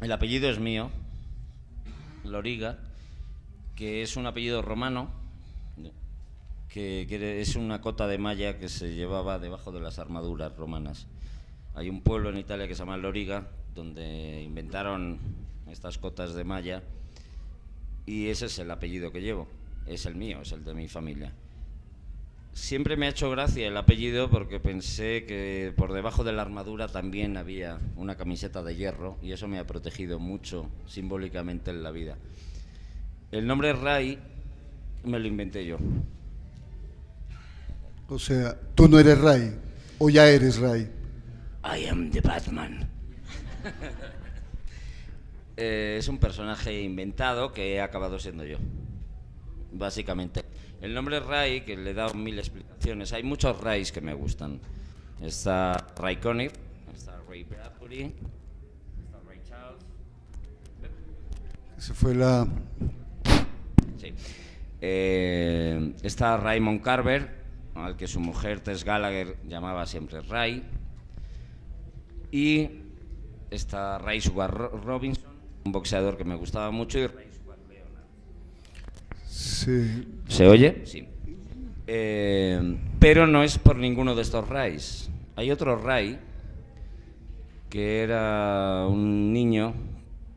El apellido es mío, Loriga, que es un apellido romano, que es una cota de malla que se llevaba debajo de las armaduras romanas. Hay un pueblo en Italia que se llama Loriga, donde inventaron estas cotas de malla, y ese es el apellido que llevo. Es el mío, es el de mi familia. Siempre me ha hecho gracia el apellido porque pensé que por debajo de la armadura también había una camiseta de hierro, y eso me ha protegido mucho simbólicamente en la vida. El nombre Ray me lo inventé yo. O sea, tú no eres Ray, o ya eres Ray. I am the Batman. Es un personaje inventado que he acabado siendo yo, básicamente. El nombre Ray, que le he dado 1000 explicaciones. Hay muchos Rays que me gustan. Está Ray Conniff, está Ray Bradbury, está Ray Charles. Esa fue la... Sí. Está Raymond Carver, al que su mujer Tess Gallagher llamaba siempre Ray. Y está Ray Sugar Robinson, un boxeador que me gustaba mucho, y Ray Sugar Leonard. Sí. ¿Se oye? Sí. Pero no es por ninguno de estos Rays. Hay otro Ray que era un niño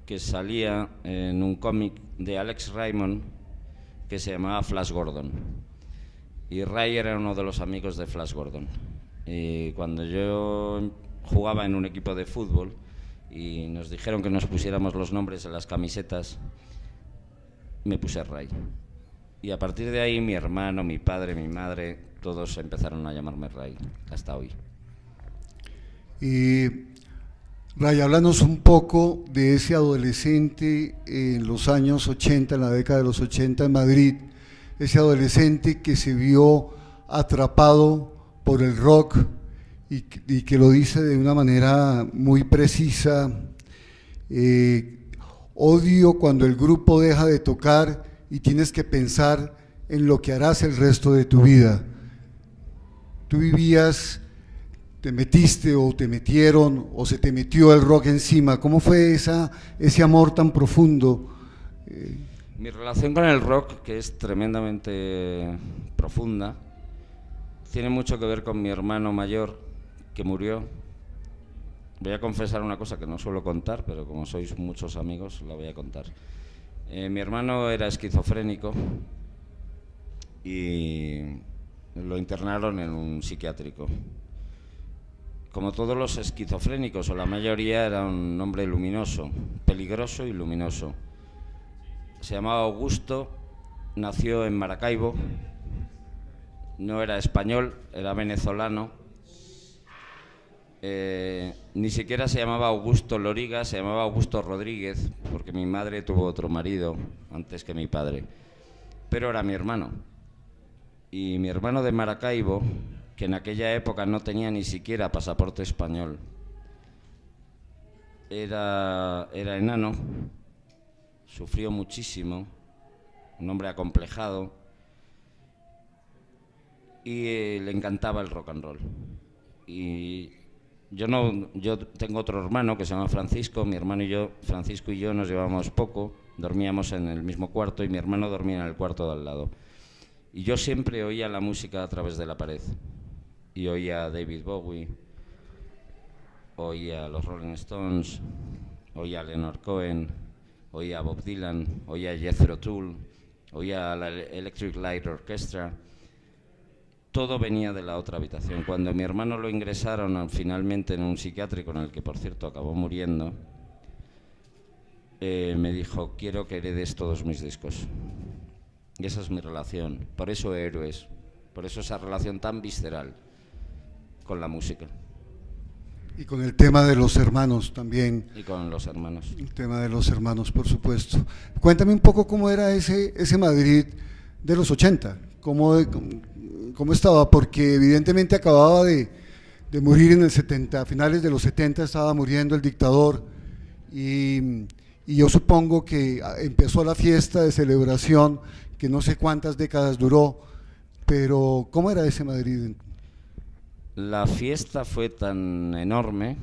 que salía en un cómic de Alex Raymond que se llamaba Flash Gordon. Y Ray era uno de los amigos de Flash Gordon. Y cuando yo jugaba en un equipo de fútbol y nos dijeron que nos pusiéramos los nombres en las camisetas, me puse Ray. Y a partir de ahí mi hermano, mi padre, mi madre, todos empezaron a llamarme Ray, hasta hoy. Y Ray, háblanos un poco de ese adolescente en los años 80, en la década de los 80 en Madrid, ese adolescente que se vio atrapado por el rock y que lo dice de una manera muy precisa. Odio cuando el grupo deja de tocar y tienes que pensar en lo que harás el resto de tu vida. Tú vivías, te metiste o te metieron o se te metió el rock encima. ¿Cómo fue ese amor tan profundo? Mi relación con el rock, que es tremendamente profunda, tiene mucho que ver con mi hermano mayor, que murió. Voy a confesar una cosa que no suelo contar, pero como sois muchos amigos, la voy a contar. Mi hermano era esquizofrénico y lo internaron en un psiquiátrico. Como todos los esquizofrénicos, o la mayoría, era un hombre luminoso, peligroso y luminoso. Se llamaba Augusto, nació en Maracaibo, no era español, era venezolano. Ni siquiera se llamaba Augusto Loriga, se llamaba Augusto Rodríguez, porque mi madre tuvo otro marido antes que mi padre, pero era mi hermano. Y mi hermano de Maracaibo, que en aquella época no tenía ni siquiera pasaporte español, era enano, sufrió muchísimo, un hombre acomplejado, y le encantaba el rock and roll. Y yo tengo otro hermano que se llama Francisco. Mi hermano y yo, Francisco y yo, nos llevábamos poco, dormíamos en el mismo cuarto y mi hermano dormía en el cuarto de al lado. Y yo siempre oía la música a través de la pared. Y oía a David Bowie, oía a los Rolling Stones, oía a Leonard Cohen, oía a Bob Dylan, oía a Jethro Tull, oía a la Electric Light Orchestra. Todo venía de la otra habitación. Cuando mi hermano lo ingresaron finalmente en un psiquiátrico, en el que por cierto acabó muriendo, me dijo: quiero que heredes todos mis discos. Y esa es mi relación. Por eso Héroes, por eso esa relación tan visceral con la música. Y con el tema de los hermanos también. Y con los hermanos. El tema de los hermanos, por supuesto. Cuéntame un poco cómo era ese Madrid de los 80, cómo estaba, porque evidentemente acababa de morir en el 70, a finales de los 70 estaba muriendo el dictador, y yo supongo que empezó la fiesta de celebración, que no sé cuántas décadas duró, pero ¿cómo era ese Madrid? La fiesta fue tan enorme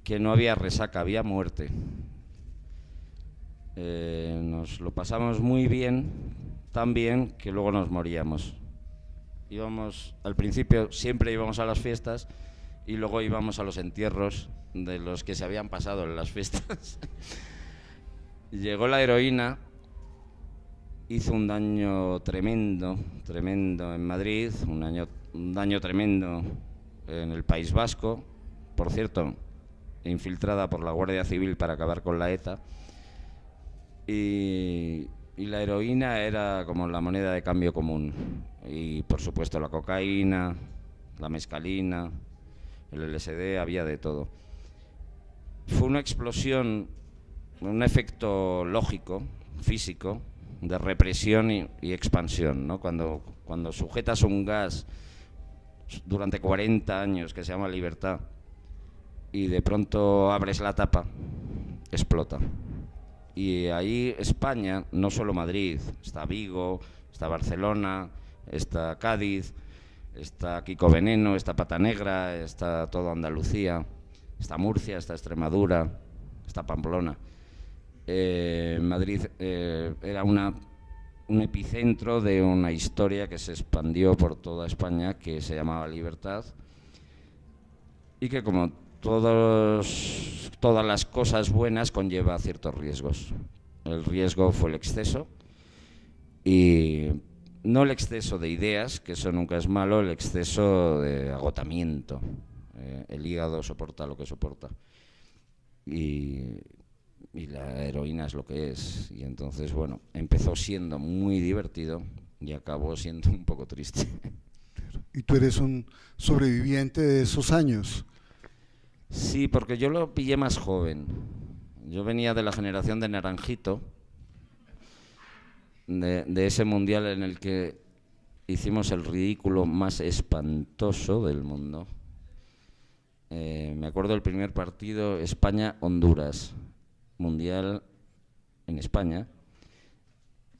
que no había resaca, había muerte. Nos lo pasamos muy bien, tan bien que luego nos moríamos. Al principio siempre íbamos a las fiestas y luego íbamos a los entierros de los que se habían pasado en las fiestas. Llegó la heroína, hizo un daño tremendo en Madrid, un daño tremendo en el País Vasco, por cierto, infiltrada por la Guardia Civil para acabar con la ETA. Y la heroína era como la moneda de cambio común. Y por supuesto la cocaína, la mescalina, el LSD, había de todo. Fue una explosión, un efecto lógico, físico, de represión y expansión, ¿no? Cuando sujetas un gas durante 40 años que se llama libertad y de pronto abres la tapa, explota. Y ahí España, no solo Madrid, está Vigo, está Barcelona, está Cádiz, está Quico Veneno, está Pata Negra, está toda Andalucía, está Murcia, está Extremadura, está Pamplona. Madrid era un epicentro de una historia que se expandió por toda España, que se llamaba Libertad, y que, como todas las cosas buenas, conlleva ciertos riesgos. El riesgo fue el exceso, y no el exceso de ideas, que eso nunca es malo, el exceso de agotamiento. El hígado soporta lo que soporta. Y la heroína es lo que es. Y entonces, bueno, empezó siendo muy divertido y acabó siendo un poco triste. ¿Y tú eres un sobreviviente de esos años? Sí, porque yo lo pillé más joven. Yo venía de la generación de Naranjito, de ese mundial en el que hicimos el ridículo más espantoso del mundo. Me acuerdo del primer partido, España-Honduras, mundial en España,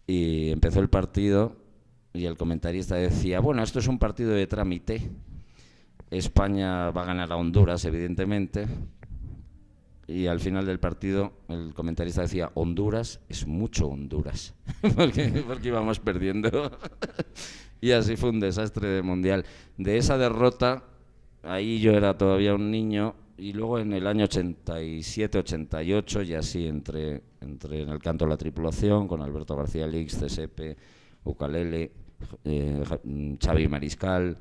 y empezó el partido y el comentarista decía: bueno, esto es un partido de trámite, España va a ganar a Honduras, evidentemente. Y al final del partido el comentarista decía: Honduras es mucho Honduras, porque íbamos perdiendo. Y así fue un desastre de mundial. De esa derrota, ahí yo era todavía un niño, y luego en el año 87, 88 ya sí entré en el canto de la tripulación con Alberto García Lix, Cesepe, Ukalele, Xavi Mariscal,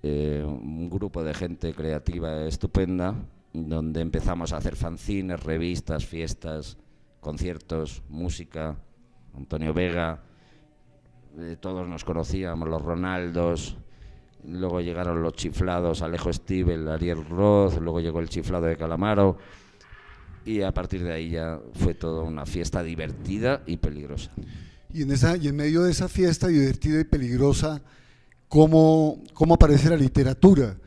un grupo de gente creativa estupenda, donde empezamos a hacer fanzines, revistas, fiestas, conciertos, música. Antonio Vega, todos nos conocíamos, los Ronaldos. Luego llegaron los chiflados, Alejo Stivel, Ariel Roth, luego llegó el chiflado de Calamaro, y a partir de ahí ya fue toda una fiesta divertida y peligrosa. Y en medio de esa fiesta divertida y peligrosa, ¿cómo aparece la literatura?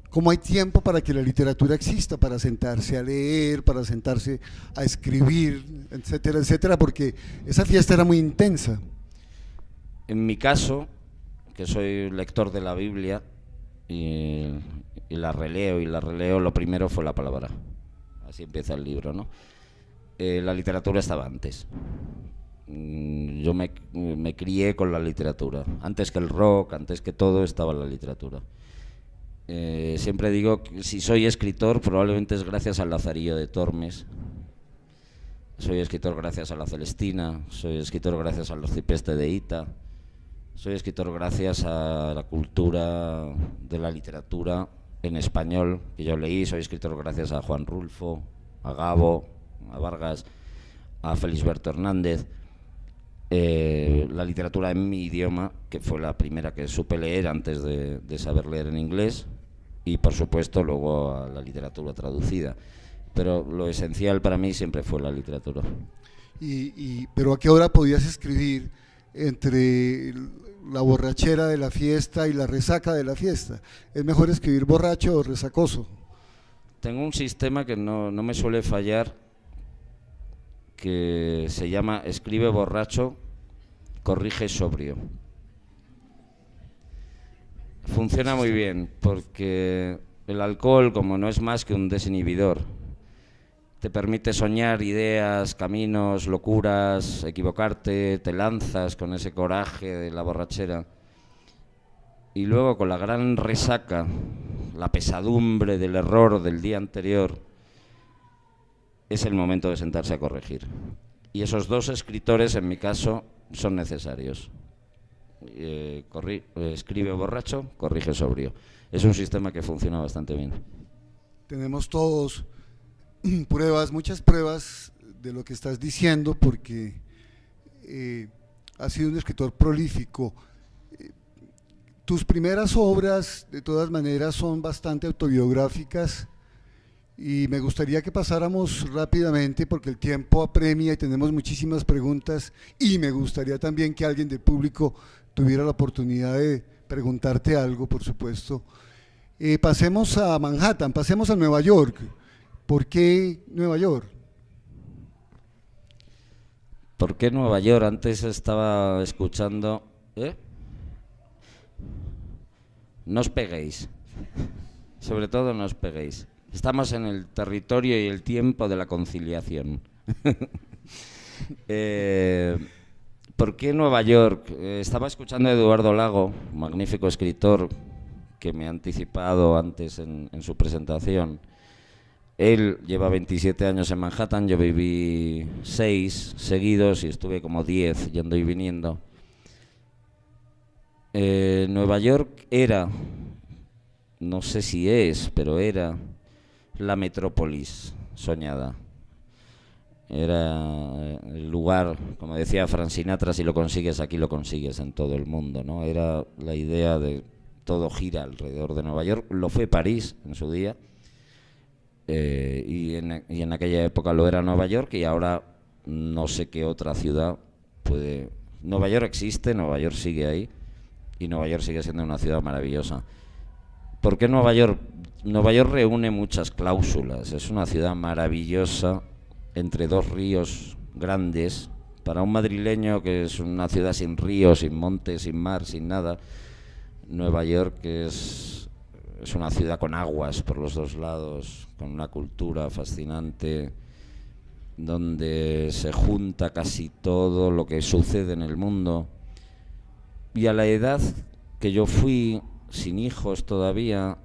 ¿Cómo hay tiempo para que la literatura exista, para sentarse a leer, para sentarse a escribir, etcétera, etcétera? Porque esa fiesta era muy intensa. En mi caso, que soy lector de la Biblia y la releo, lo primero fue la palabra. Así empieza el libro, ¿no? La literatura estaba antes. Yo me crié con la literatura. Antes que el rock, antes que todo, estaba la literatura. Siempre digo que si soy escritor, probablemente es gracias al Lazarillo de Tormes. Soy escritor gracias a la Celestina, soy escritor gracias al Arcipreste de Ita. Soy escritor gracias a la cultura de la literatura en español que yo leí. Soy escritor gracias a Juan Rulfo, a Gabo, a Vargas, a Felisberto Hernández. La literatura en mi idioma, que fue la primera que supe leer antes de saber leer en inglés, y por supuesto luego a la literatura traducida. Pero lo esencial para mí siempre fue la literatura. ¿Pero a qué hora podías escribir entre la borrachera de la fiesta y la resaca de la fiesta? ¿Es mejor escribir borracho o resacoso? Tengo un sistema que no me suele fallar, que se llama escribe borracho, corrige sobrio. Funciona muy bien, porque el alcohol, como no es más que un desinhibidor, te permite soñar ideas, caminos, locuras, equivocarte, te lanzas con ese coraje de la borrachera. Y luego con la gran resaca, la pesadumbre del error del día anterior, es el momento de sentarse a corregir. Y esos dos escritores, en mi caso, son necesarios. Escribe borracho, corrige sobrio. Es un sistema que funciona bastante bien. Tenemos todos pruebas, muchas pruebas de lo que estás diciendo, porque has sido un escritor prolífico. Tus primeras obras, de todas maneras, son bastante autobiográficas, y me gustaría que pasáramos rápidamente, porque el tiempo apremia y tenemos muchísimas preguntas, y me gustaría también que alguien del público tuviera la oportunidad de preguntarte algo, por supuesto. Pasemos a Manhattan, pasemos a Nueva York. ¿Por qué Nueva York? ¿Por qué Nueva York? Antes estaba escuchando... No os peguéis. Sobre todo no os peguéis. Estamos en el territorio y el tiempo de la conciliación. ¿Por qué Nueva York? Estaba escuchando a Eduardo Lago, magnífico escritor que me ha anticipado antes en su presentación. Él lleva 27 años en Manhattan, yo viví 6 seguidos y estuve como 10 yendo y viniendo. Nueva York era, no sé si es, pero era la metrópolis soñada. Era el lugar, como decía Frank Sinatra, si lo consigues aquí lo consigues en todo el mundo, ¿no? Era la idea de todo gira alrededor de Nueva York. Lo fue París en su día, y en aquella época lo era Nueva York, y ahora no sé qué otra ciudad puede... Nueva York existe, Nueva York sigue ahí, y Nueva York sigue siendo una ciudad maravillosa. ¿Por qué Nueva York? Nueva York reúne muchas cláusulas, es una ciudad maravillosa entre dos ríos grandes. Para un madrileño, que es una ciudad sin ríos, sin montes, sin mar, sin nada, Nueva York es una ciudad con aguas por los dos lados, con una cultura fascinante, donde se junta casi todo lo que sucede en el mundo. Y a la edad que yo fui, sin hijos todavía,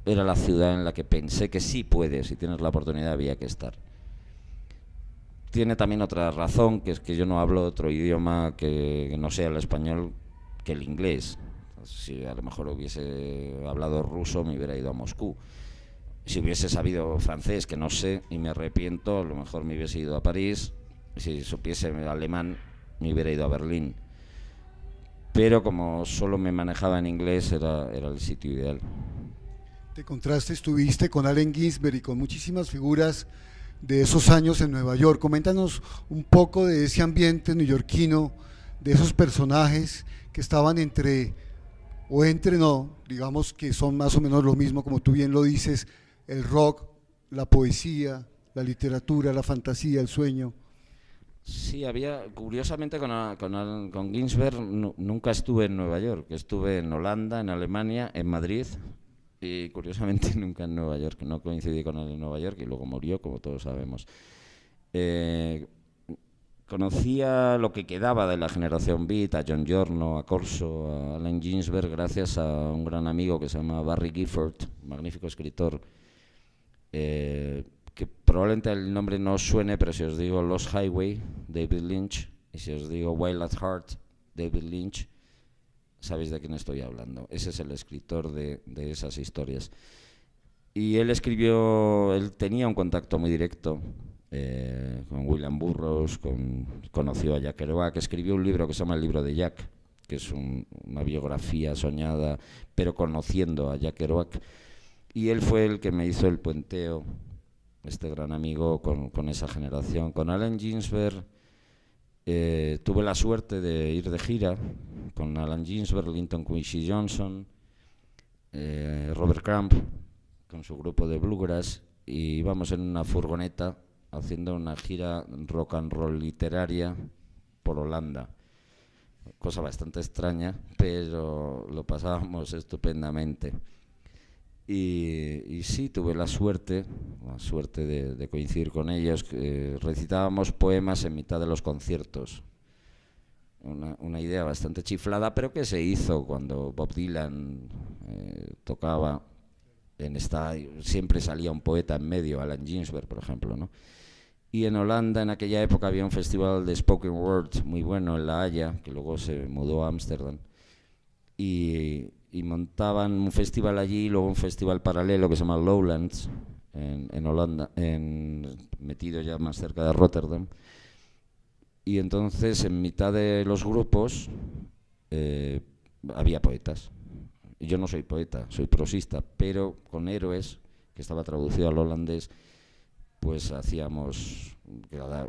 era la ciudad en la que pensé que sí puedes, si tienes la oportunidad había que estar. Tiene también otra razón, que es que yo no hablo otro idioma que no sea el español que el inglés. Si a lo mejor hubiese hablado ruso me hubiera ido a Moscú. Si hubiese sabido francés, que no sé y me arrepiento, a lo mejor me hubiese ido a París. Si supiese alemán me hubiera ido a Berlín. Pero como solo me manejaba en inglés, era el sitio ideal. De contraste estuviste con Allen Ginsberg y con muchísimas figuras de esos años en Nueva York. Coméntanos un poco de ese ambiente neoyorquino, de esos personajes que estaban digamos que son más o menos lo mismo, como tú bien lo dices, el rock, la poesía, la literatura, la fantasía, el sueño. Sí, curiosamente con Ginsberg nunca estuve en Nueva York, estuve en Holanda, en Alemania, en Madrid, y curiosamente nunca en Nueva York. No coincidí con él en Nueva York y luego murió, como todos sabemos. Conocía lo que quedaba de la generación Beat, a John Giorno, a Corso, a Allen Ginsberg, gracias a un gran amigo que se llama Barry Gifford, magnífico escritor, que probablemente el nombre no os suene, pero si os digo Lost Highway, David Lynch, y si os digo Wild at Heart, David Lynch, sabéis de quién estoy hablando. Ese es el escritor de esas historias. Y él tenía un contacto muy directo con William Burroughs, conoció a Jack Kerouac, escribió un libro que se llama El libro de Jack, que es una biografía soñada, pero conociendo a Jack Kerouac. Y él fue el que me hizo el puenteo, este gran amigo, con esa generación. Con Allen Ginsberg tuve la suerte de ir de gira con Allen Ginsberg, Linton Kwesi Johnson, Robert Crumb, con su grupo de bluegrass, y íbamos en una furgoneta haciendo una gira rock and roll literaria por Holanda. Cosa bastante extraña, pero lo pasábamos estupendamente. Y sí, tuve la suerte de coincidir con ellos. Recitábamos poemas en mitad de los conciertos. Una idea bastante chiflada, pero que se hizo cuando Bob Dylan tocaba en siempre salía un poeta en medio, Allen Ginsberg, por ejemplo, ¿no? Y en Holanda, en aquella época, había un festival de spoken word muy bueno en La Haya, que luego se mudó a Ámsterdam, y montaban un festival allí y luego un festival paralelo que se llama Lowlands, en Holanda, metido ya más cerca de Rotterdam. Y entonces, en mitad de los grupos, había poetas. Yo no soy poeta, soy prosista, pero con Héroes, que estaba traducido al holandés, pues hacíamos,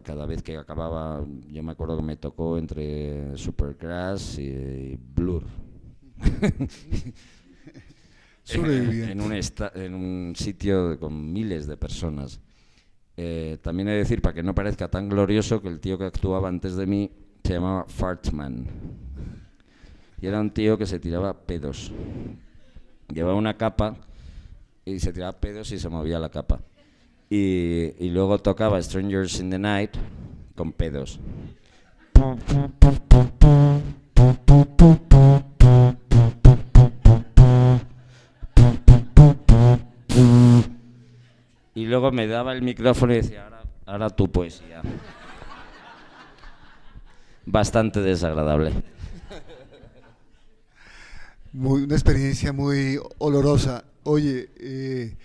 cada vez que acababa, yo me acuerdo que me tocó entre Supergrass y Blur. en un sitio con miles de personas. También he de decir, para que no parezca tan glorioso, que el tío que actuaba antes de mí se llamaba Fartman. Y era un tío que se tiraba pedos. Llevaba una capa y se tiraba pedos y se movía la capa. Y luego tocaba Strangers in the Night con pedos. Y luego me daba el micrófono y decía, ahora tu poesía. Bastante desagradable. Una experiencia muy olorosa. Oye,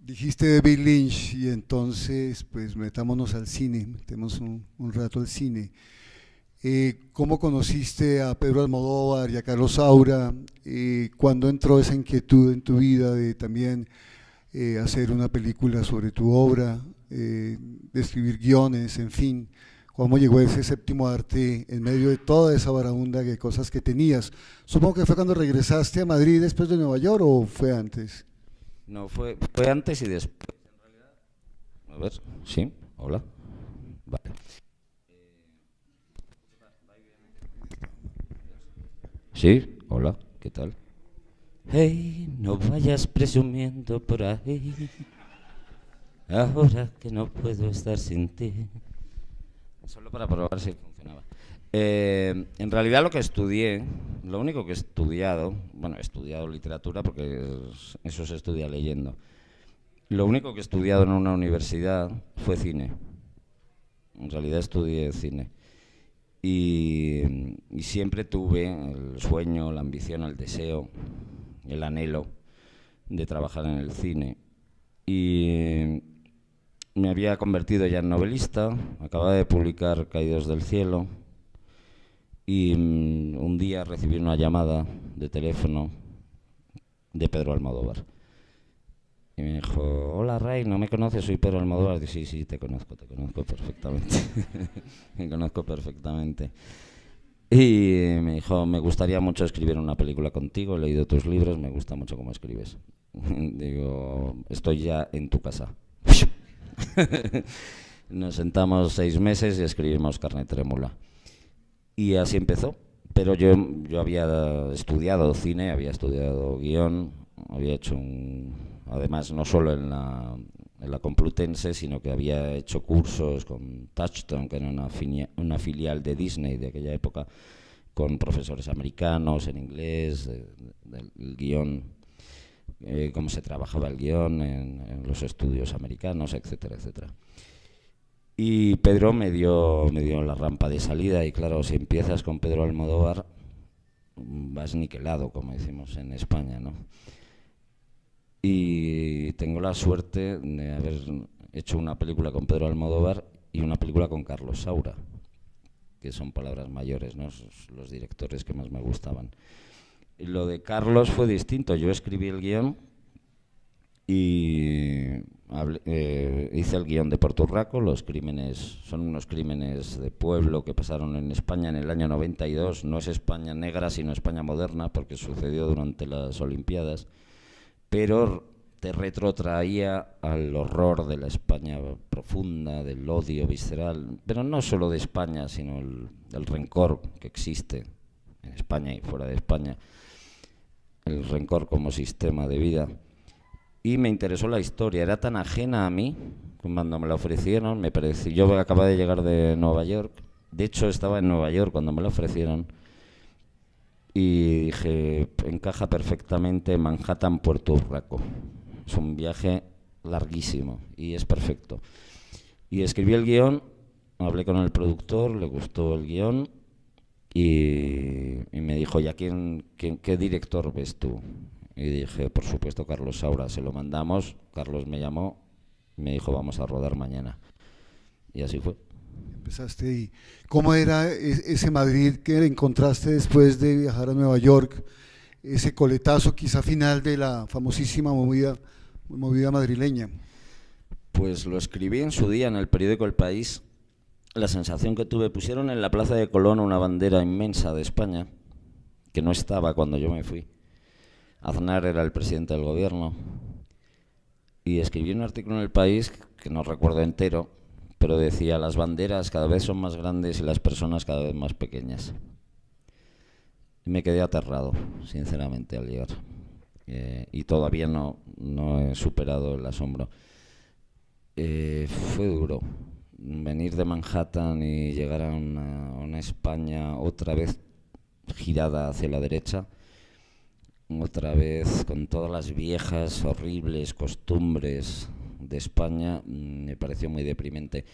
dijiste de Bill Lynch y entonces pues metámonos al cine, metemos un rato al cine. ¿Cómo conociste a Pedro Almodóvar y a Carlos Saura? ¿Cuándo entró esa inquietud en tu vida de también hacer una película sobre tu obra, de escribir guiones, en fin? ¿Cómo llegó ese séptimo arte en medio de toda esa barahunda de cosas que tenías? Supongo que fue cuando regresaste a Madrid después de Nueva York, ¿o fue antes? No, fue antes y después. A ver, sí, hola. Vale. Sí, hola, ¿qué tal? Hey, no vayas presumiendo por ahí, ahora que no puedo estar sin ti. Solo para probar si funcionaba. En realidad lo único que he estudiado, bueno, he estudiado literatura porque eso se estudia leyendo. Lo único que he estudiado en una universidad fue cine. En realidad estudié cine. Y siempre tuve el sueño, la ambición, el deseo, el anhelo de trabajar en el cine. Y me había convertido ya en novelista, acababa de publicar Caídos del cielo, y un día recibí una llamada de teléfono de Pedro Almodóvar. Y me dijo, hola Ray, ¿no me conoces? Soy Pedro Almodóvar. Y dije, sí, te conozco perfectamente. Me conozco perfectamente. Y me dijo, me gustaría mucho escribir una película contigo, he leído tus libros, me gusta mucho cómo escribes. Digo, estoy ya en tu casa. Nos sentamos 6 meses y escribimos Carne Trémula. Y así empezó. Pero yo había estudiado cine, había estudiado guión, había hecho además no solo en la Complutense, sino que había hecho cursos con Touchstone, que era una filial de Disney de aquella época, con profesores americanos en inglés, del guión, cómo se trabajaba el guión en los estudios americanos, etcétera, etcétera. Y Pedro me dio la rampa de salida, y claro, si empiezas con Pedro Almodóvar, vas niquelado, como decimos en España, ¿no? Y tengo la suerte de haber hecho una película con Pedro Almodóvar y una película con Carlos Saura, que son palabras mayores, ¿no? Los directores que más me gustaban. Y lo de Carlos fue distinto. Yo escribí el guión y hice el guión de Porturraco. Los crímenes son unos crímenes de pueblo que pasaron en España en el año 92. No es España negra, sino España moderna, porque sucedió durante las Olimpiadas. Pero te retrotraía al horror de la España profunda, del odio visceral, pero no solo de España, sino el rencor que existe en España y fuera de España el rencor como sistema de vida. Y me interesó la historia, era tan ajena a mí, cuando me la ofrecieron, me pareció, yo acababa de llegar de Nueva York, de hecho estaba en Nueva York cuando me la ofrecieron, y dije, encaja perfectamente Manhattan-Puerto Rico. Es un viaje larguísimo y es perfecto. Y escribí el guión, hablé con el productor, le gustó el guión y me dijo, ¿ya qué director ves tú? Y dije, por supuesto, Carlos Saura. Se lo mandamos, Carlos me llamó, me dijo, vamos a rodar mañana. Y así fue. Empezaste y ¿cómo era ese Madrid que encontraste después de viajar a Nueva York? Ese coletazo quizá final de la famosísima movida madrileña. Pues lo escribí en su día en el periódico El País. La sensación que tuve, pusieron en la Plaza de Colón una bandera inmensa de España, que no estaba cuando yo me fui. Aznar era el presidente del gobierno. Y escribí un artículo en El País, que no recuerdo entero, pero decía, las banderas cada vez son más grandes y las personas cada vez más pequeñas. Y me quedé aterrado, sinceramente, al llegar. Y todavía no he superado el asombro. Fue duro venir de Manhattan y llegar a una España otra vez girada hacia la derecha, otra vez con todas las viejas, horribles costumbres de España. Me pareció muy deprimente.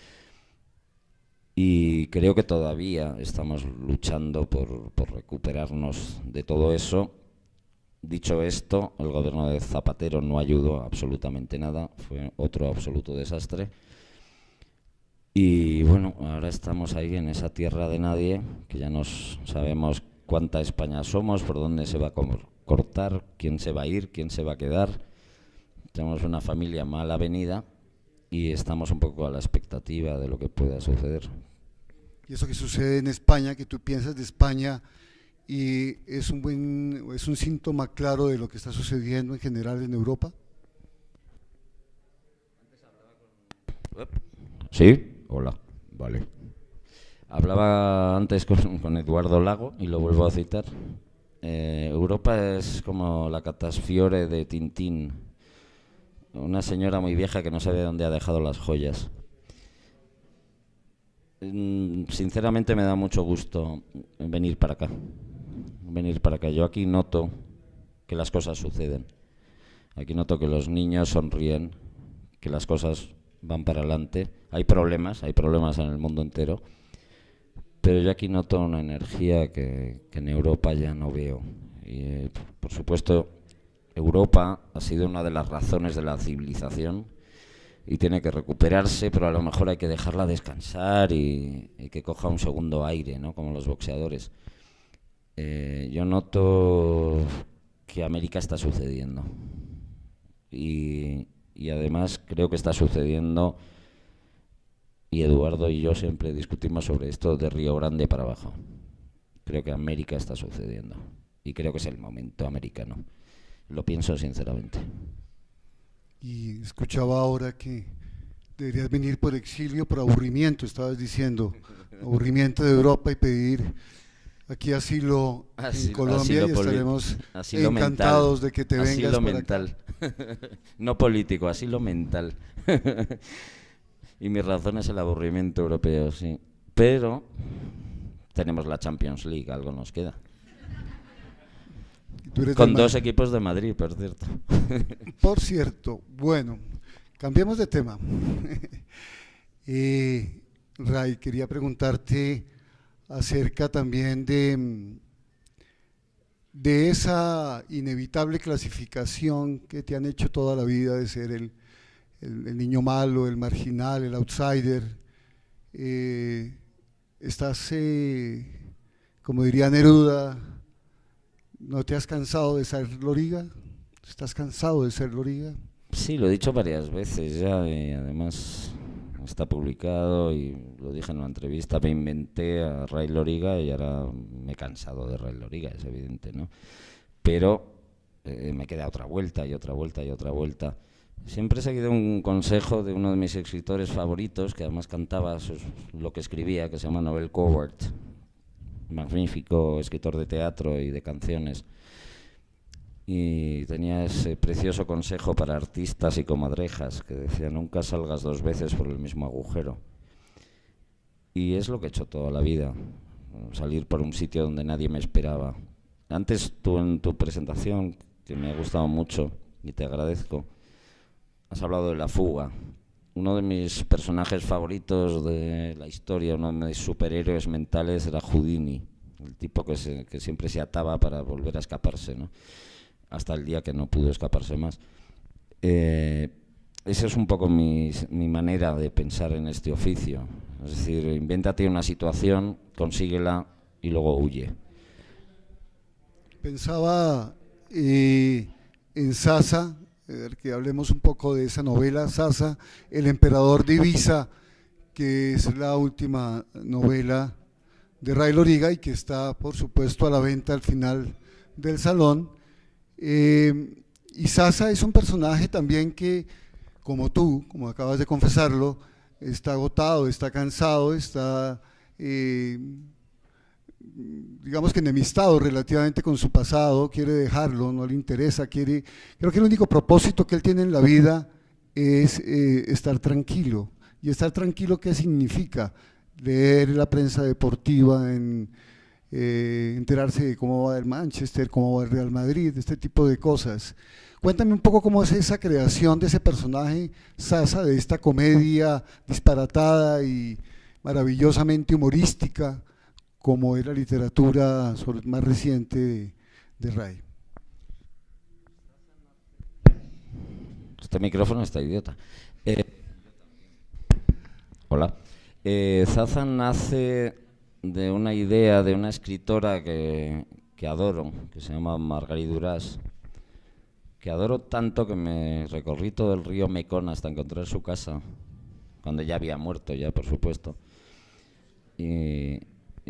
Y creo que todavía estamos luchando por recuperarnos de todo eso. Dicho esto, el gobierno de Zapatero no ayudó absolutamente nada, fue otro absoluto desastre. Y bueno, ahora estamos ahí en esa tierra de nadie, que ya no sabemos cuánta España somos, por dónde se va a cortar, quién se va a ir, quién se va a quedar. Tenemos una familia mal avenida y estamos un poco a la expectativa de lo que pueda suceder. Y eso que sucede en España, que tú piensas de España, y es un síntoma claro de lo que está sucediendo en general en Europa. ¿Sí? Hola, vale. Hablaba antes con Eduardo Lago y lo vuelvo a citar. Europa es como la Catasfiore de Tintín, una señora muy vieja que no sabe dónde ha dejado las joyas. Sinceramente me da mucho gusto venir para acá. Yo aquí noto que las cosas suceden. Aquí noto que los niños sonríen, que las cosas van para adelante. Hay problemas en el mundo entero, pero yo aquí noto una energía que en Europa ya no veo. Y, por supuesto, Europa ha sido una de las razones de la civilización y tiene que recuperarse, pero a lo mejor hay que dejarla descansar y que coja un segundo aire, ¿no? Como los boxeadores. Yo noto que América está sucediendo y además creo que está sucediendo, y Eduardo y yo siempre discutimos sobre esto, de Río Grande para abajo. Creo que América está sucediendo y creo que es el momento americano. Lo pienso sinceramente. Y escuchaba ahora que deberías venir por exilio, por aburrimiento, estabas diciendo, aburrimiento de Europa, y pedir aquí asilo en Colombia, y estaremos encantados de que te vengas asilo para mental. acá. No político, asilo mental. Y mi razón es el aburrimiento europeo, sí. Pero tenemos la Champions League, algo nos queda. Con 2 equipos de Madrid, por cierto. Por cierto, bueno, cambiemos de tema. Ray, quería preguntarte acerca también de esa inevitable clasificación que te han hecho toda la vida de ser el niño malo, el marginal, el outsider. Estás, como diría Neruda, ¿no te has cansado de ser loriga? ¿Estás cansado de ser loriga? Sí, lo he dicho varias veces ya, y además está publicado y lo dije en una entrevista. Me inventé a Ray Loriga y ahora me he cansado de Ray Loriga, es evidente, ¿no? Pero me queda otra vuelta y otra vuelta y otra vuelta. Siempre he seguido un consejo de uno de mis escritores favoritos, que además cantaba lo que escribía, que se llama Noel Coward, magnífico escritor de teatro y de canciones. y tenía ese precioso consejo para artistas y comadrejas que decía: nunca salgas dos veces por el mismo agujero. Y es lo que he hecho toda la vida, salir por un sitio donde nadie me esperaba. Antes tú, en tu presentación, que me ha gustado mucho y te agradezco, has hablado de La fuga. Uno de mis personajes favoritos de la historia, uno de mis superhéroes mentales, era Houdini, el tipo que siempre se ataba para volver a escaparse, ¿no? Hasta el día que no pudo escaparse más. Esa es un poco mi manera de pensar en este oficio. Es decir, invéntate una situación, consíguela y luego huye. Pensaba en Sasa, que hablemos un poco de esa novela, Sasa, el emperador de Ibiza, que es la última novela de Ray Loriga y que está, por supuesto, a la venta al final del salón. Y Sasa es un personaje también que, como tú, como acabas de confesarlo, está agotado, está cansado, está, digamos que enemistado relativamente con su pasado, quiere dejarlo, no le interesa, creo que el único propósito que él tiene en la vida es estar tranquilo. ¿Y estar tranquilo qué significa? Leer la prensa deportiva, enterarse de cómo va el Manchester, cómo va el Real Madrid, este tipo de cosas. Cuéntame un poco cómo es esa creación de ese personaje, Sasa, de esta comedia disparatada y maravillosamente humorística, como es la literatura más reciente de Ray. Este micrófono está idiota. Hola. Zaza nace de una idea de una escritora que adoro, que se llama Marguerite Duras, que adoro tanto que me recorrí todo el río Mekong hasta encontrar su casa, cuando ya había muerto, ya por supuesto, y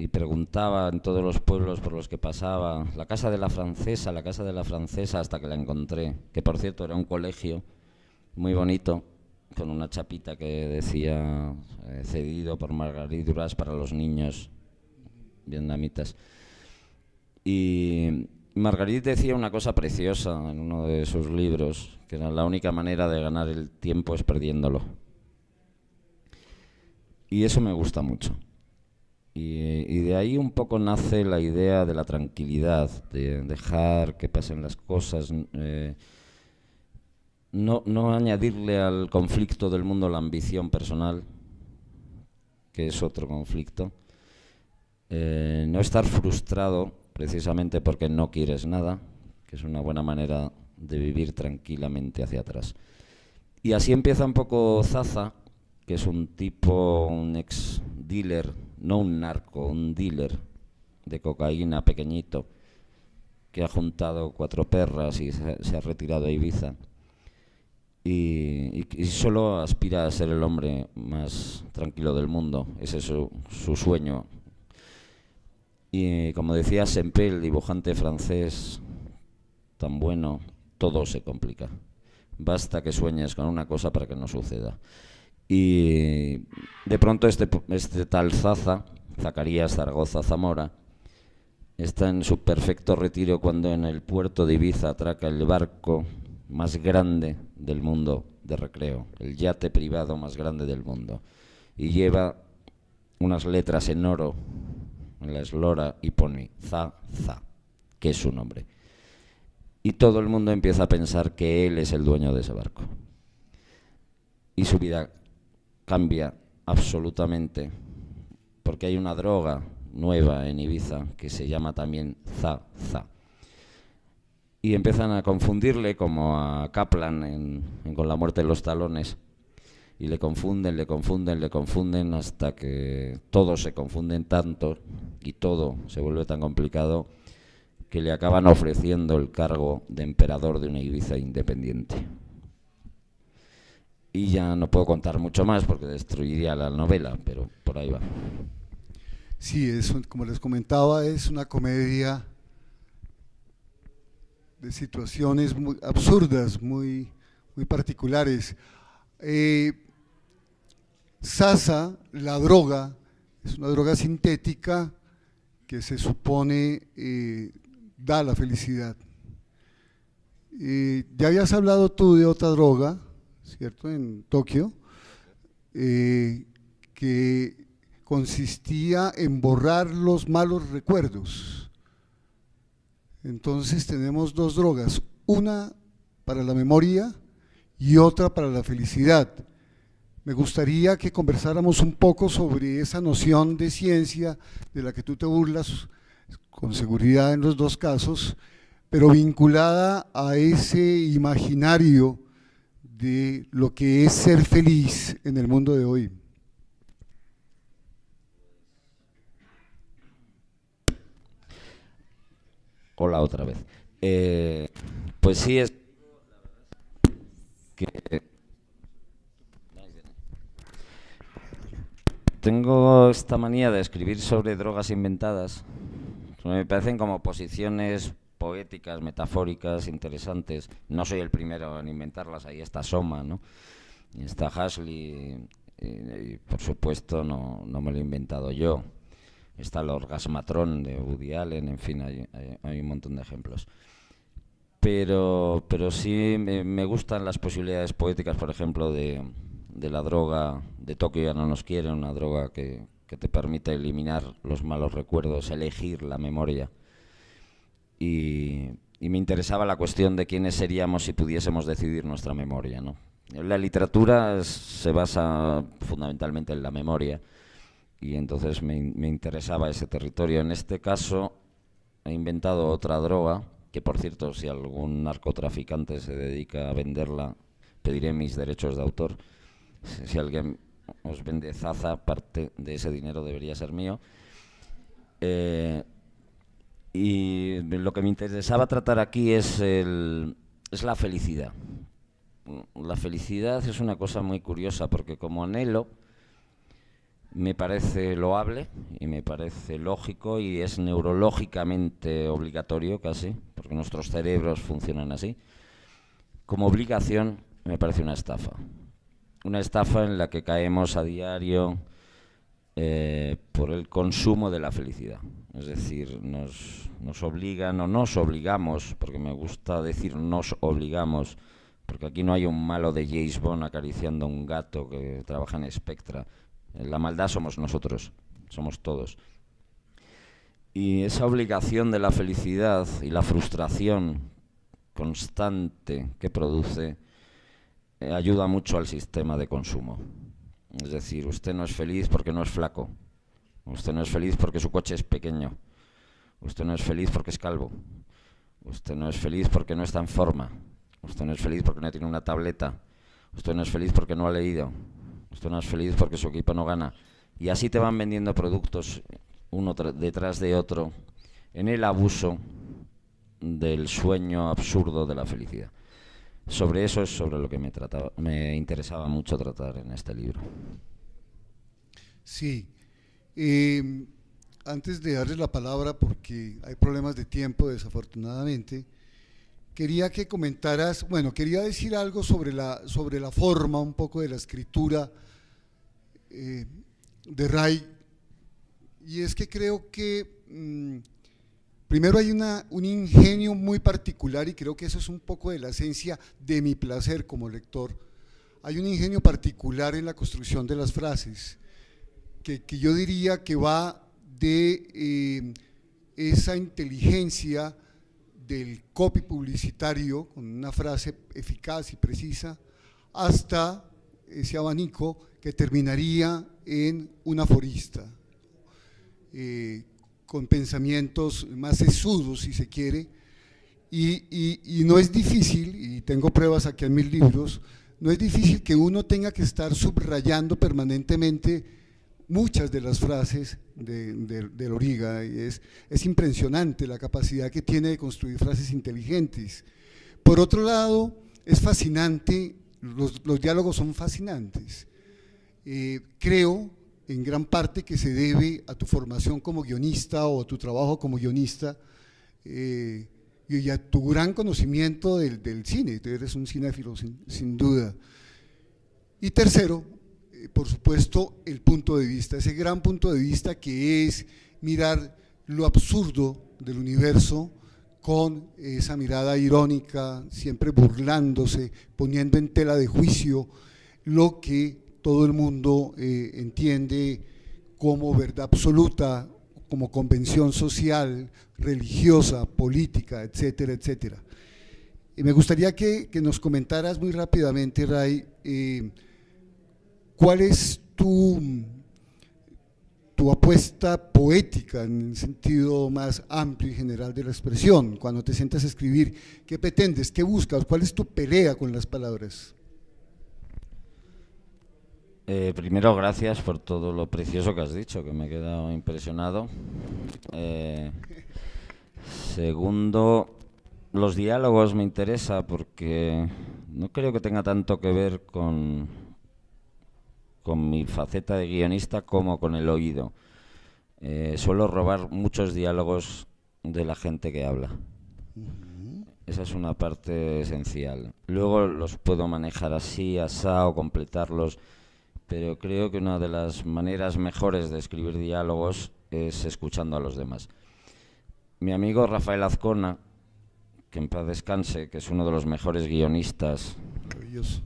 preguntaba en todos los pueblos por los que pasaba, la casa de la francesa, hasta que la encontré, que por cierto era un colegio muy bonito, con una chapita que decía cedido por Marguerite Duras para los niños vietnamitas. Y Marguerite decía una cosa preciosa en uno de sus libros, que era: la única manera de ganar el tiempo es perdiéndolo. Y eso me gusta mucho. Y de ahí un poco nace la idea de la tranquilidad, de dejar que pasen las cosas, no añadirle al conflicto del mundo la ambición personal, que es otro conflicto, no estar frustrado precisamente porque no quieres nada, que es una buena manera de vivir tranquilamente hacia atrás. Y así empieza un poco Zaza, que es un tipo, un ex dealer, no un narco, un dealer de cocaína pequeñito, que ha juntado 4 perras y se ha retirado a Ibiza. Y solo aspira a ser el hombre más tranquilo del mundo. Ese es su sueño. Y como decía Sempé, el dibujante francés tan bueno, todo se complica. Basta que sueñes con una cosa para que no suceda. Y de pronto este tal Zaza, Zacarías Zaragoza Zamora, está en su perfecto retiro cuando en el puerto de Ibiza atraca el barco más grande del mundo de recreo, el yate privado más grande del mundo, y lleva unas letras en oro en la eslora y pone Zaza, que es su nombre. Y todo el mundo empieza a pensar que él es el dueño de ese barco. Y su vida cambia absolutamente, porque hay una droga nueva en Ibiza que se llama también Zaza. Y empiezan a confundirle como a Kaplan en Con la muerte en los talones. Y le confunden hasta que todos se confunden tanto y todo se vuelve tan complicado que le acaban ofreciendo el cargo de emperador de una Ibiza independiente. Y ya no puedo contar mucho más porque destruiría la novela, pero por ahí va. Sí, como les comentaba, es una comedia de situaciones muy absurdas, muy particulares. Sasa, la droga, es una droga sintética que se supone da la felicidad. Ya habías hablado tú de otra droga, ¿cierto? En Tokio, que consistía en borrar los malos recuerdos. Entonces tenemos dos drogas, una para la memoria y otra para la felicidad. Me gustaría que conversáramos un poco sobre esa noción de ciencia de la que tú te burlas con seguridad en los dos casos, pero vinculada a ese imaginario de lo que es ser feliz en el mundo de hoy. Hola otra vez. Pues sí, es que tengo esta manía de escribir sobre drogas inventadas. Me parecen como posiciones poéticas, metafóricas, interesantes. No soy el primero en inventarlas. Ahí está Soma, ¿no? Y está Huxley, y por supuesto no me lo he inventado yo. Está el orgasmatrón de Woody Allen, en fin, hay un montón de ejemplos. Pero sí me gustan las posibilidades poéticas, por ejemplo, de la droga de Tokio ya no nos quiere, una droga que te permite eliminar los malos recuerdos, elegir la memoria. Y me interesaba la cuestión de quiénes seríamos si pudiésemos decidir nuestra memoria, ¿no? La literatura se basa fundamentalmente en la memoria, y entonces me interesaba ese territorio. En este caso he inventado otra droga, que por cierto, si algún narcotraficante se dedica a venderla, pediré mis derechos de autor. Si alguien os vende Zaza, parte de ese dinero debería ser mío. Y lo que me interesaba tratar aquí es la felicidad. La felicidad es una cosa muy curiosa, porque como anhelo me parece loable y me parece lógico y es neurológicamente obligatorio casi, porque nuestros cerebros funcionan así. Como obligación me parece una estafa en la que caemos a diario por el consumo de la felicidad. Es decir, nos obligan o nos obligamos, porque me gusta decir nos obligamos, porque aquí no hay un malo de James Bond acariciando a un gato que trabaja en Spectra. La maldad somos nosotros, somos todos. Y esa obligación de la felicidad y la frustración constante que produce ayuda mucho al sistema de consumo. Es decir, usted no es feliz porque no es flaco, usted no es feliz porque su coche es pequeño, usted no es feliz porque es calvo, usted no es feliz porque no está en forma, usted no es feliz porque no tiene una tableta, usted no es feliz porque no ha leído, usted no es feliz porque su equipo no gana. Y así te van vendiendo productos uno detrás de otro en el abuso del sueño absurdo de la felicidad. Sobre eso es sobre lo que me interesaba mucho tratar en este libro. Sí. Antes de darles la palabra, porque hay problemas de tiempo desafortunadamente, quería que comentaras, bueno, quería decir algo sobre la forma, un poco de la escritura de Ray, y es que creo que primero hay un ingenio muy particular, y creo que eso es un poco de la esencia de mi placer como lector. Hay un ingenio particular en la construcción de las frases, que yo diría que va de esa inteligencia del copy publicitario, con una frase eficaz y precisa, hasta ese abanico que terminaría en un aforista, con pensamientos más sesudos, si se quiere, y no es difícil, y tengo pruebas aquí en mis libros, no es difícil que uno tenga que estar subrayando permanentemente muchas de las frases de Loriga, y es impresionante la capacidad que tiene de construir frases inteligentes. Por otro lado, es fascinante, los diálogos son fascinantes. Creo en gran parte que se debe a tu formación como guionista o a tu trabajo como guionista y a tu gran conocimiento del cine. Tú eres un cinéfilo sin duda. Y tercero, por supuesto, el punto de vista, ese gran punto de vista que es mirar lo absurdo del universo con esa mirada irónica, siempre burlándose, poniendo en tela de juicio lo que todo el mundo entiende como verdad absoluta, como convención social, religiosa, política, etcétera, etcétera. Y me gustaría que nos comentaras muy rápidamente, Ray, ¿cuál es tu apuesta poética en el sentido más amplio y general de la expresión? Cuando te sientas a escribir, ¿qué pretendes? ¿Qué buscas? ¿Cuál es tu pelea con las palabras? Primero, gracias por todo lo precioso que has dicho, que me he quedado impresionado. Segundo, los diálogos me interesa porque no creo que tenga tanto que ver con mi faceta de guionista como con el oído. Suelo robar muchos diálogos de la gente que habla. Esa es una parte esencial. Luego los puedo manejar así, asao, completarlos, pero creo que una de las maneras mejores de escribir diálogos es escuchando a los demás. Mi amigo Rafael Azcona, que en paz descanse, que es uno de los mejores guionistas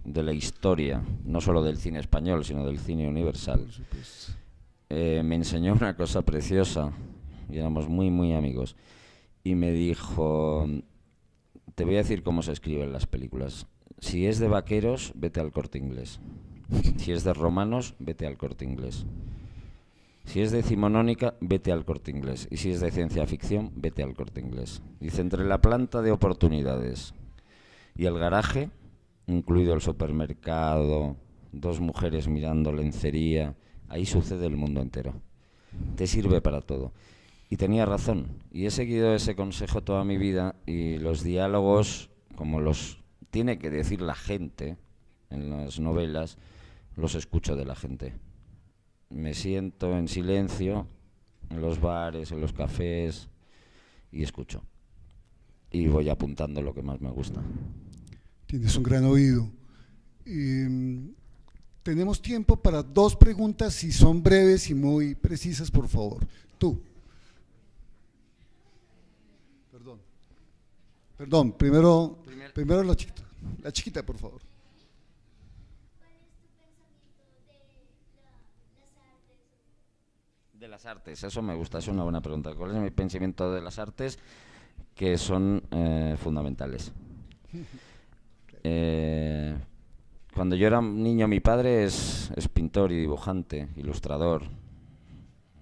de la historia, no solo del cine español, sino del cine universal, me enseñó una cosa preciosa, y éramos muy, muy amigos, y me dijo: te voy a decir cómo se escriben las películas. Si es de vaqueros, vete al Corte Inglés. Si es de romanos, vete al Corte Inglés. Si es decimonónica, vete al Corte Inglés. Y si es de ciencia ficción, vete al Corte Inglés. Dice, entre la planta de oportunidades y el garaje, incluido el supermercado, dos mujeres mirando lencería, ahí sucede el mundo entero. Te sirve para todo. Y tenía razón. Y he seguido ese consejo toda mi vida, y los diálogos, como los tiene que decir la gente en las novelas, los escucho de la gente. Me siento en silencio en los bares, en los cafés, y escucho. Y voy apuntando lo que más me gusta. Tienes un gran oído. Tenemos tiempo para 2 preguntas, si son breves y muy precisas, por favor. Tú. Perdón, primero la chiquita. La chiquita, por favor. De las artes, eso me gusta, es una buena pregunta. ¿Cuál es mi pensamiento de las artes? Que son fundamentales. Cuando yo era niño, mi padre es pintor y dibujante, ilustrador,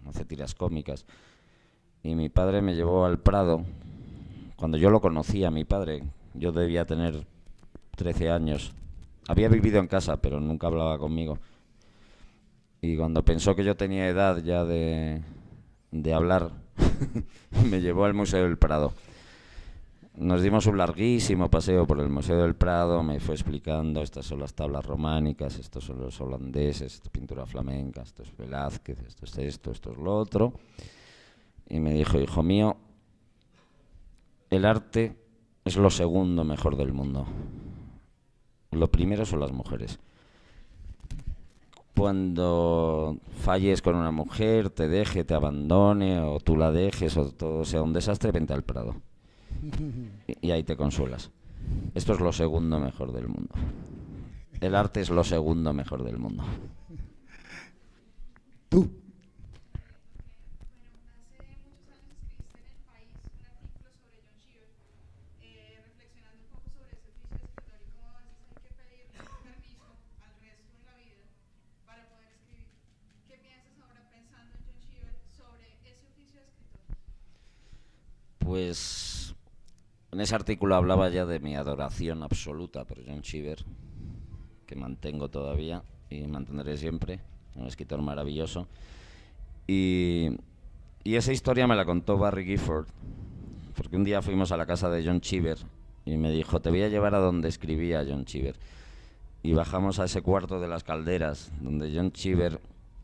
hace tiras cómicas. Y mi padre me llevó al Prado. Cuando yo lo conocía, mi padre, yo debía tener 13 años. Había vivido en casa, pero nunca hablaba conmigo. Y cuando pensó que yo tenía edad ya de hablar, me llevó al Museo del Prado. Nos dimos un larguísimo paseo por el Museo del Prado, me fue explicando, estas son las tablas románicas, estos son los holandeses, esto es pintura flamenca, esto es Velázquez, esto es lo otro. Y me dijo, hijo mío, el arte es lo segundo mejor del mundo. Lo primero son las mujeres. Cuando falles con una mujer, te deje, te abandone, o tú la dejes, o todo sea un desastre, vente al Prado. Y ahí te consuelas. Esto es lo segundo mejor del mundo. El arte es lo segundo mejor del mundo. Tú. Pues en ese artículo hablaba ya de mi adoración absoluta por John Cheever, que mantengo todavía y mantendré siempre, un escritor maravilloso. Y esa historia me la contó Barry Gifford, porque un día fuimos a la casa de John Cheever y me dijo, te voy a llevar a donde escribía John Cheever. Y bajamos a ese cuarto de las calderas, donde John Cheever...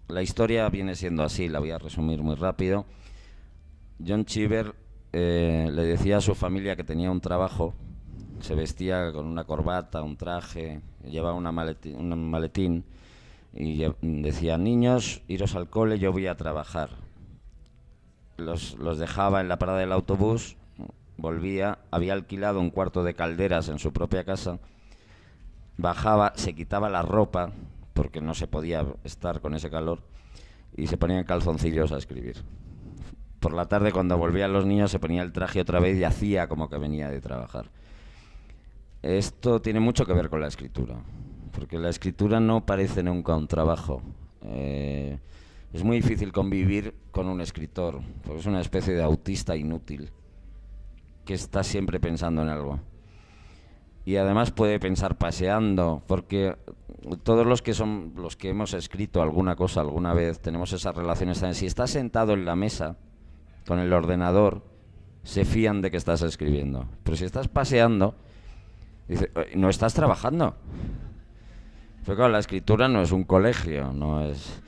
La historia viene siendo así, la voy a resumir muy rápido. John Cheever le decía a su familia que tenía un trabajo, se vestía con una corbata, un traje, llevaba un maletín y decía, niños, iros al cole, yo voy a trabajar. Los dejaba en la parada del autobús volvía, había alquilado un cuarto de calderas en su propia casa, bajaba, se quitaba la ropa, porque no se podía estar con ese calor, y se ponía en calzoncillos a escribir. Por la tarde, cuando volvían los niños, se ponía el traje otra vez y hacía como que venía de trabajar. Esto tiene mucho que ver con la escritura, porque la escritura no parece nunca un trabajo. Es muy difícil convivir con un escritor, porque es una especie de autista inútil que está siempre pensando en algo. Y además puede pensar paseando, porque todos los que hemos escrito alguna cosa alguna vez tenemos esas relaciones. Si estás sentado en la mesa con el ordenador, se fían de que estás escribiendo. Pero si estás paseando, dice, no estás trabajando. Pero claro, la escritura no es un colegio, no es...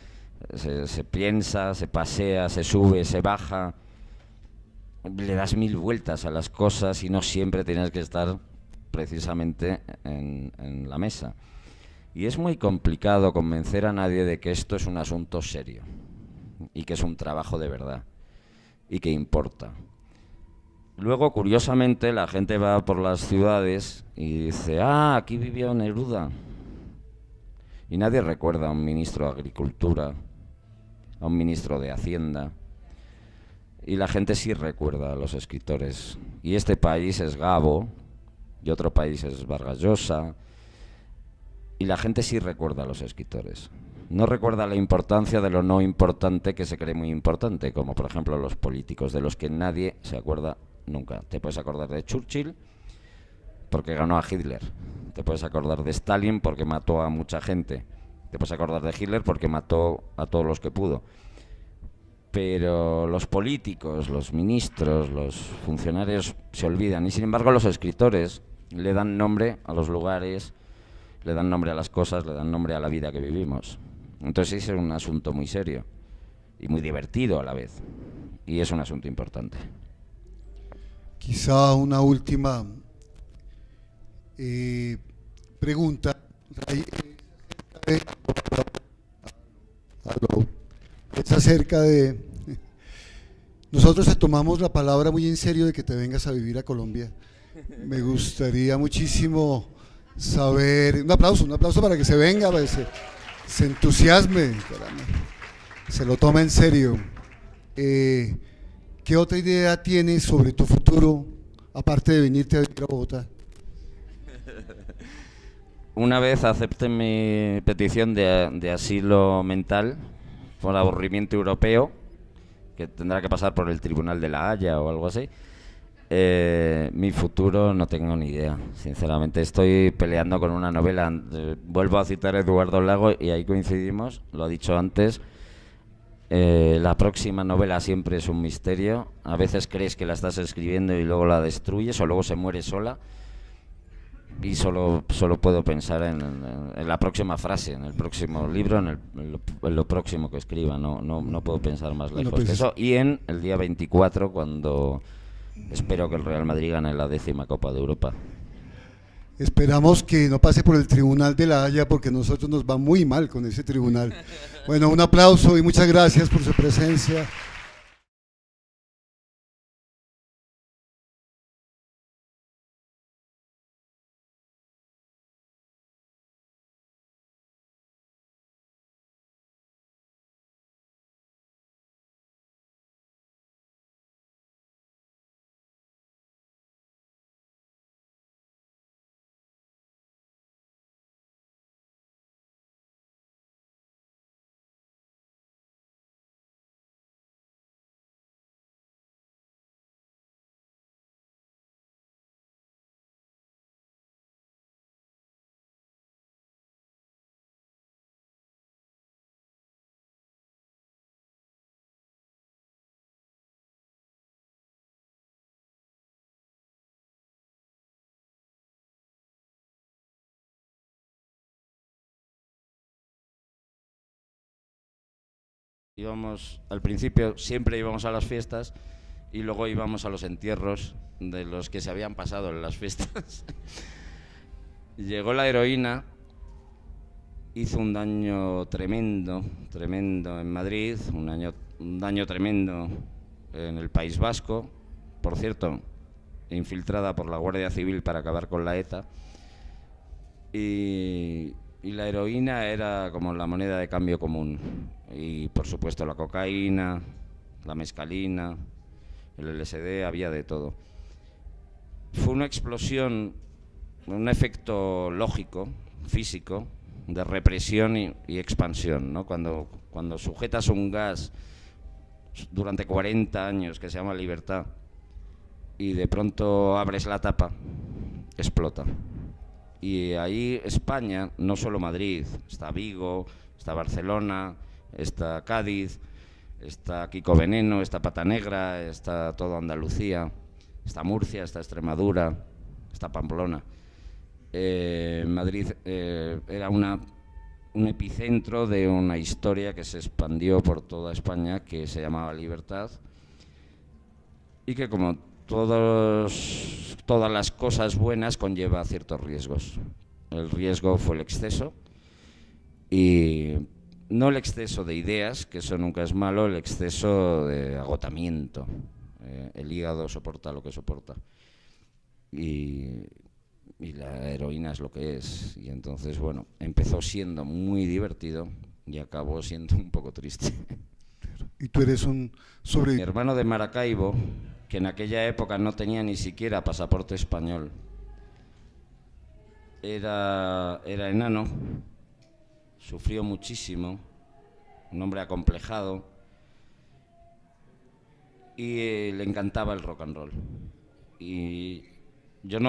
Se piensa, se pasea, se sube, se baja, le das 1000 vueltas a las cosas y no siempre tienes que estar precisamente en la mesa. Y es muy complicado convencer a nadie de que esto es un asunto serio y que es un trabajo de verdad y que importa. Luego, curiosamente, la gente va por las ciudades y dice, aquí vivió Neruda. Y nadie recuerda a un ministro de Agricultura, a un ministro de Hacienda. Y la gente sí recuerda a los escritores. Y este país es Gabo, y otro país es Vargas Llosa. Y la gente sí recuerda a los escritores. No recuerda la importancia de lo no importante que se cree muy importante, como por ejemplo los políticos, de los que nadie se acuerda nunca. Te puedes acordar de Churchill porque ganó a Hitler. Te puedes acordar de Stalin porque mató a mucha gente. Te puedes acordar de Hitler porque mató a todos los que pudo. Pero los políticos, los ministros, los funcionarios se olvidan. Y sin embargo los escritores le dan nombre a los lugares, le dan nombre a las cosas, le dan nombre a la vida que vivimos. Entonces ese es un asunto muy serio y muy divertido a la vez. Y es un asunto importante. Quizá una última pregunta. Es acerca de... Nosotros te tomamos la palabra muy en serio de que te vengas a vivir a Colombia. Me gustaría muchísimo saber... Un aplauso para que se venga, para que se entusiasme, se lo tome en serio. ¿Qué otra idea tienes sobre tu futuro, aparte de venirte a vivir a Bogotá? Una vez acepté mi petición de asilo mental por aburrimiento europeo, que tendrá que pasar por el Tribunal de la Haya o algo así, mi futuro no tengo ni idea. Sinceramente estoy peleando con una novela. Vuelvo a citar a Eduardo Lago y ahí coincidimos, lo ha dicho antes. La próxima novela siempre es un misterio. A veces crees que la estás escribiendo y luego la destruyes o luego se muere sola. Y solo puedo pensar en la próxima frase, en el próximo libro, en lo próximo que escriba. No puedo pensar más lejos que eso. Y en el día 24, cuando espero que el Real Madrid gane la 10ª Copa de Europa. Esperamos que no pase por el Tribunal de la Haya, porque a nosotros nos va muy mal con ese tribunal. Bueno, un aplauso y muchas gracias por su presencia. Al principio siempre íbamos a las fiestas y luego íbamos a los entierros de los que se habían pasado en las fiestas. Llegó la heroína, hizo un daño tremendo en Madrid, un daño tremendo en el País Vasco. Por cierto, infiltrada por la Guardia Civil para acabar con la ETA. Y la heroína era como la moneda de cambio común. Y por supuesto la cocaína, la mescalina, el LSD, había de todo. Fue una explosión, un efecto lógico, físico, de represión y expansión, ¿no? Cuando sujetas un gas durante 40 años que se llama libertad y de pronto abres la tapa, explota. Y ahí España, no solo Madrid, está Vigo, está Barcelona, está Cádiz, está Kiko Veneno, está Pata Negra, está toda Andalucía, está Murcia, está Extremadura, está Pamplona. Madrid era un epicentro de una historia que se expandió por toda España, que se llamaba Libertad, y que, como todas las cosas buenas, conlleva ciertos riesgos. El riesgo fue el exceso, y no el exceso de ideas, que eso nunca es malo, el exceso de agotamiento. El hígado soporta lo que soporta. Y la heroína es lo que es. Y entonces, bueno, empezó siendo muy divertido y acabó siendo un poco triste. Y tú eres un sobreviviente. Mi hermano de Maracaibo, que en aquella época no tenía ni siquiera pasaporte español, era enano, sufrió muchísimo, un hombre acomplejado, y le encantaba el rock and roll. Y yo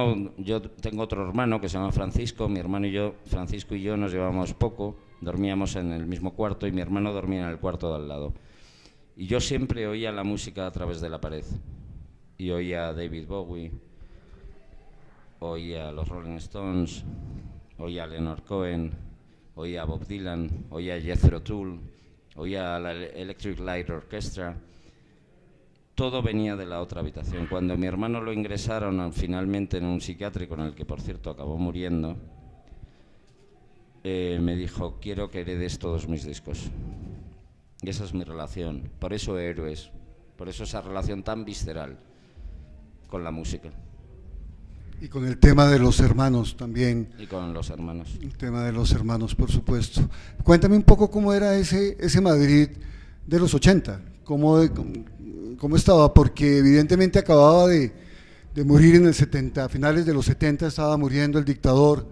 tengo otro hermano que se llama Francisco. Mi hermano y yo, Francisco y yo, nos llevábamos poco, dormíamos en el mismo cuarto y mi hermano dormía en el cuarto de al lado. Y yo siempre oía la música a través de la pared. Y oía a David Bowie, oía a los Rolling Stones, oía a Leonard Cohen, oía a Bob Dylan, oía a Jethro Tull, oía a la Electric Light Orchestra. Todo venía de la otra habitación. Cuando mi hermano lo ingresaron finalmente en un psiquiátrico, en el que por cierto acabó muriendo, me dijo: quiero que heredes todos mis discos. Y esa es mi relación. Por eso Héroes, por eso esa relación tan visceral con la música. Y con el tema de los hermanos también. Y con los hermanos. El tema de los hermanos, por supuesto. Cuéntame un poco cómo era ese Madrid de los 80, cómo estaba, porque evidentemente acababa de morir en el 70, a finales de los 70 estaba muriendo el dictador,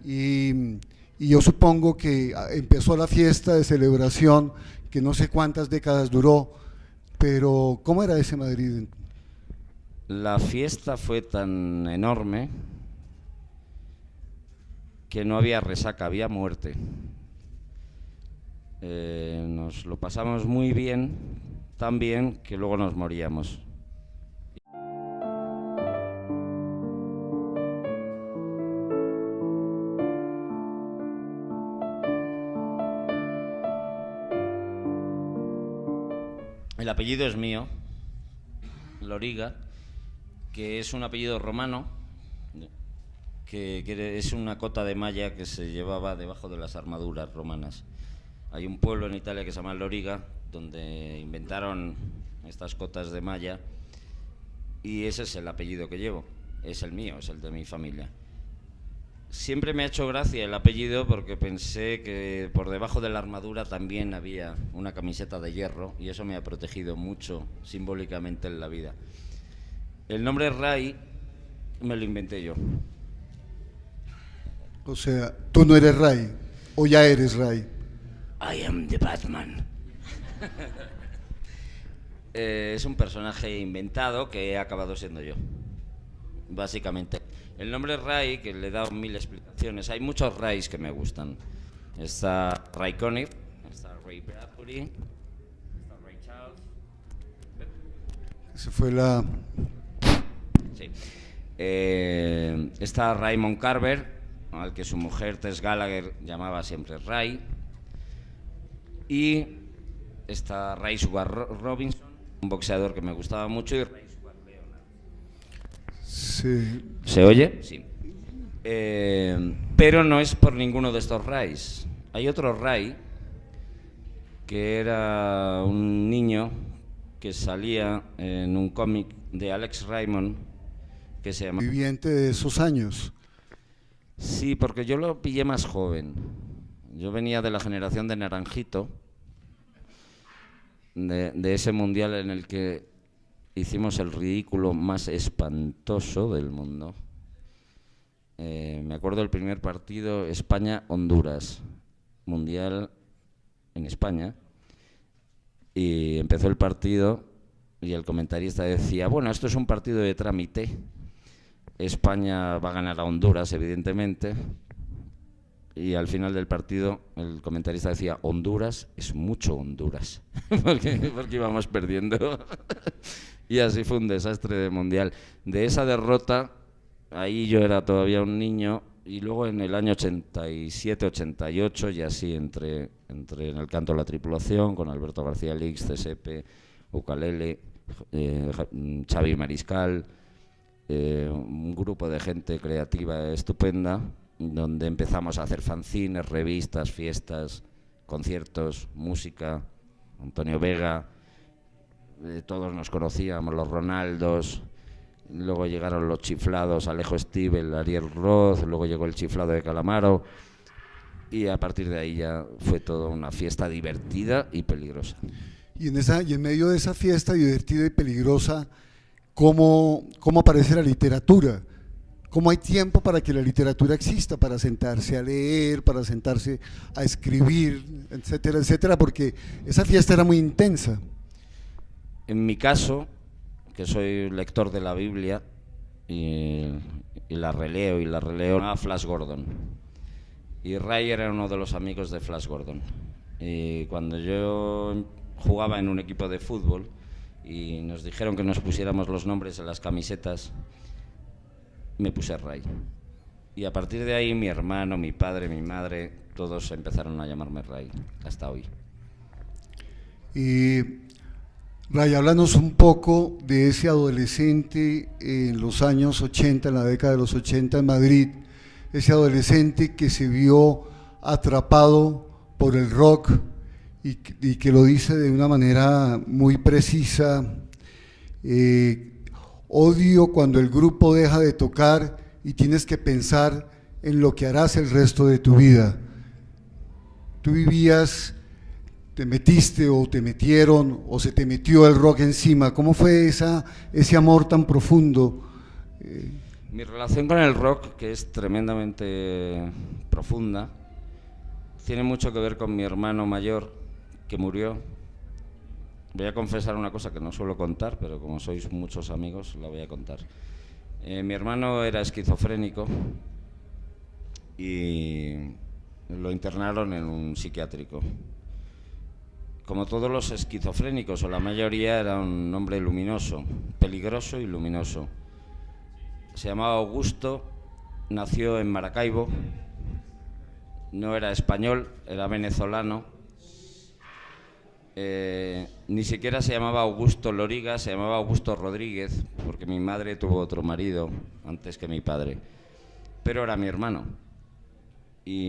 y yo supongo que empezó la fiesta de celebración, que no sé cuántas décadas duró, pero ¿cómo era ese Madrid? La fiesta fue tan enorme que no había resaca, había muerte. Nos lo pasamos muy bien, tan bien que luego nos moríamos. El apellido es mío, Loriga, que es un apellido romano, que es una cota de malla que se llevaba debajo de las armaduras romanas. Hay un pueblo en Italia que se llama Loriga, donde inventaron estas cotas de malla, y ese es el apellido que llevo. Es el mío, es el de mi familia. Siempre me ha hecho gracia el apellido porque pensé que por debajo de la armadura también había una camiseta de hierro, y eso me ha protegido mucho simbólicamente en la vida. El nombre Ray me lo inventé yo. O sea, tú no eres Ray, o ya eres Ray. I am the Batman. Es un personaje inventado que he acabado siendo yo, básicamente. El nombre Ray, que le he dado 1000 explicaciones. Hay muchos Rays que me gustan. Está Ray Conniff, está Ray Bradbury, está Ray Charles. Esa fue la... Sí. Está Raymond Carver, al que su mujer Tess Gallagher llamaba siempre Ray. Y está Ray Sugar Robinson, un boxeador que me gustaba mucho, y Ray Sugar Leonard. Sí. ¿Se oye? Sí. Pero no es por ninguno de estos Rays. Hay otro Ray, que era un niño que salía en un cómic de Alex Raymond, que se llama... Viviente de esos años. Sí, porque yo lo pillé más joven. Yo venía de la generación de Naranjito, de ese mundial en el que hicimos el ridículo más espantoso del mundo. Me acuerdo del primer partido, España-Honduras, mundial en España, y empezó el partido y el comentarista decía, bueno, esto es un partido de trámite, España va a ganar a Honduras, evidentemente, y al final del partido el comentarista decía, Honduras es mucho Honduras, porque íbamos perdiendo. Y así fue un desastre de mundial. De esa derrota, ahí yo era todavía un niño, y luego en el año 87, 88, y así entré en el canto de la tripulación, con Alberto García Lix, CSP, Ukelele, Xavi Mariscal, un grupo de gente creativa estupenda, donde empezamos a hacer fanzines, revistas, fiestas, conciertos, música, Antonio Vega, todos nos conocíamos, los Ronaldos, luego llegaron los chiflados, Alejo Stivel, Ariel Roth, luego llegó el chiflado de Calamaro, y a partir de ahí ya fue toda una fiesta divertida y peligrosa. Y en medio de esa fiesta divertida y peligrosa, ¿cómo aparece la literatura? ¿Cómo hay tiempo para que la literatura exista? Para sentarse a leer, para sentarse a escribir, etcétera, etcétera, porque esa fiesta era muy intensa. En mi caso, que soy lector de la Biblia y la releo a Flash Gordon. Y Ray era uno de los amigos de Flash Gordon. Y cuando yo jugaba en un equipo de fútbol y nos dijeron que nos pusiéramos los nombres en las camisetas, me puse Ray. Y a partir de ahí mi hermano, mi padre, mi madre, todos empezaron a llamarme Ray, hasta hoy. Y Ray, háblanos un poco de ese adolescente en los años 80, en la década de los 80 en Madrid, ese adolescente que se vio atrapado por el rock y que lo dice de una manera muy precisa, odio cuando el grupo deja de tocar y tienes que pensar en lo que harás el resto de tu vida. Tú vivías, te metiste o te metieron o se te metió el rock encima. ¿Cómo fue ese amor tan profundo? Mi relación con el rock, que es tremendamente profunda, tiene mucho que ver con mi hermano mayor, que murió. Voy a confesar una cosa que no suelo contar, pero como sois muchos amigos, la voy a contar. Mi hermano era esquizofrénico y lo internaron en un psiquiátrico. Como todos los esquizofrénicos, o la mayoría, era un hombre luminoso, peligroso y luminoso. Se llamaba Augusto, nació en Maracaibo, no era español, era venezolano. Ni siquiera se llamaba Augusto Loriga, se llamaba Augusto Rodríguez, porque mi madre tuvo otro marido antes que mi padre, pero era mi hermano. Y